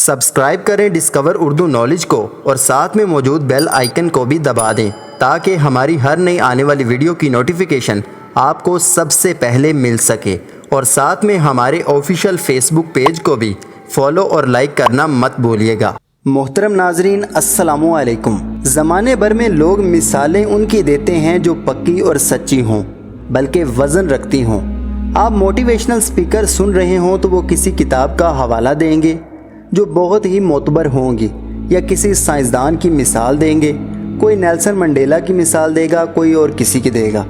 Subscribe करें discover Urdu knowledge को और साथ में मौजूद बेल आइकन को भी दबा दें ताकि हमारी हर नई आने वाली वीडियो की नोटिफिकेशन आपको सबसे पहले मिल सके। और साथ में हमारे ऑफिशियल फेसबुक पेज को भी फॉलो और लाइक करना मत भूलिएगा। मोहतरम नाजरीन, अस्सलामु अलैकुम। ज़माने भर में लोग मिसालें उनकी देते हैं जो पक्की और सच्ची हों, बल्कि वज़न रखती हों। आप मोटिवेशनल स्पीकर सुन रहे हों तो वो किसी किताब का हवाला देंगे जो बहुत ही मोतबर होंगी, या किसी साइंसदान की मिसाल देंगे। कोई नेल्सन मंडेला की मिसाल देगा, कोई और किसी की देगा।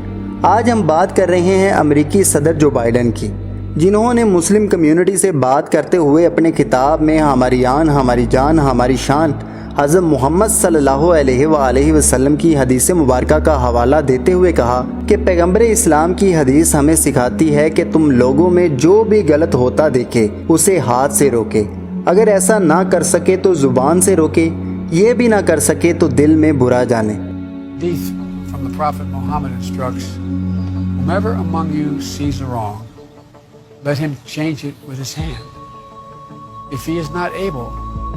आज हम बात कर रहे हैं अमेरिकी सदर जो बाइडन की, जिन्होंने मुस्लिम कम्युनिटी से बात करते हुए अपने किताब में हमारी आन, हमारी जान, हमारी शान हज़रत मोहम्मद सल्लल्लाहु अलैहि वसल्लम की हदीस मुबारका का हवाला देते हुए कहा कि पैगम्बर इस्लाम की हदीस हमें सिखाती है कि तुम लोगों में जो भी गलत होता देखे उसे हाथ से रोके, अगर ऐसा ना कर सके तो जुबान से रोके, ये भी ना कर सके तो दिल में बुरा जाने। From the Prophet Muhammad instructs, whomever among you sees a wrong, let him change it with his hand. If he is not able,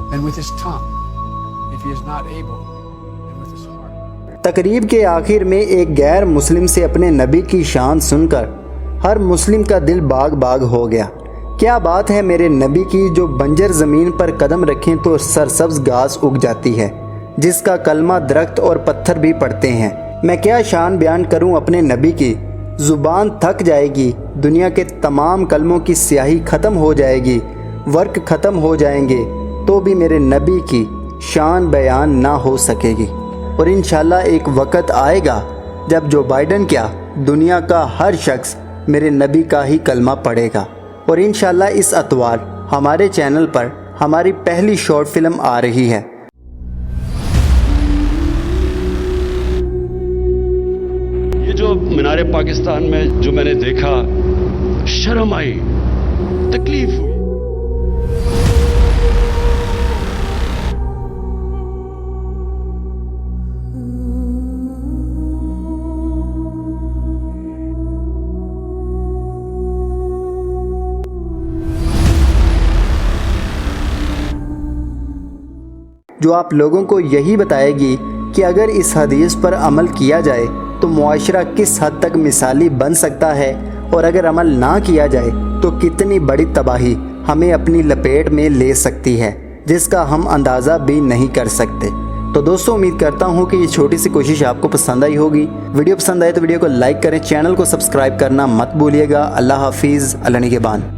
then with his tongue. If he is not able, then with his heart. तकरीब के आखिर में एक गैर मुस्लिम से अपने नबी की शान सुनकर हर मुस्लिम का दिल बाग बाग हो गया। क्या बात है मेरे नबी की, जो बंजर ज़मीन पर कदम रखें तो सरसब्ज घास उग जाती है, जिसका कलमा दरख्त और पत्थर भी पड़ते हैं। मैं क्या शान बयान करूं अपने नबी की, ज़ुबान थक जाएगी, दुनिया के तमाम कलमों की स्याही ख़त्म हो जाएगी, वर्क ख़त्म हो जाएंगे, तो भी मेरे नबी की शान बयान ना हो सकेगी। और इंशाल्लाह एक वक़्त आएगा जब जो बाइडन क्या, दुनिया का हर शख्स मेरे नबी का ही कलमा पढ़ेगा। और इंशाल्लाह इस अतवार हमारे चैनल पर हमारी पहली शॉर्ट फिल्म आ रही है। ये जो मीनार पाकिस्तान में जो मैंने देखा, शर्म आई, तकलीफ हुई। जो आप लोगों को यही बताएगी कि अगर इस हदीस पर अमल किया जाए तो मुआशरा किस हद तक मिसाली बन सकता है, और अगर अमल ना किया जाए तो कितनी बड़ी तबाही हमें अपनी लपेट में ले सकती है, जिसका हम अंदाज़ा भी नहीं कर सकते। तो दोस्तों, उम्मीद करता हूँ कि ये छोटी सी कोशिश आपको पसंद आई होगी। वीडियो पसंद आए तो वीडियो को लाइक करें, चैनल को सब्सक्राइब करना मत भूलिएगा। अल्लाह हाफिज़, अल्लाह निगहबान।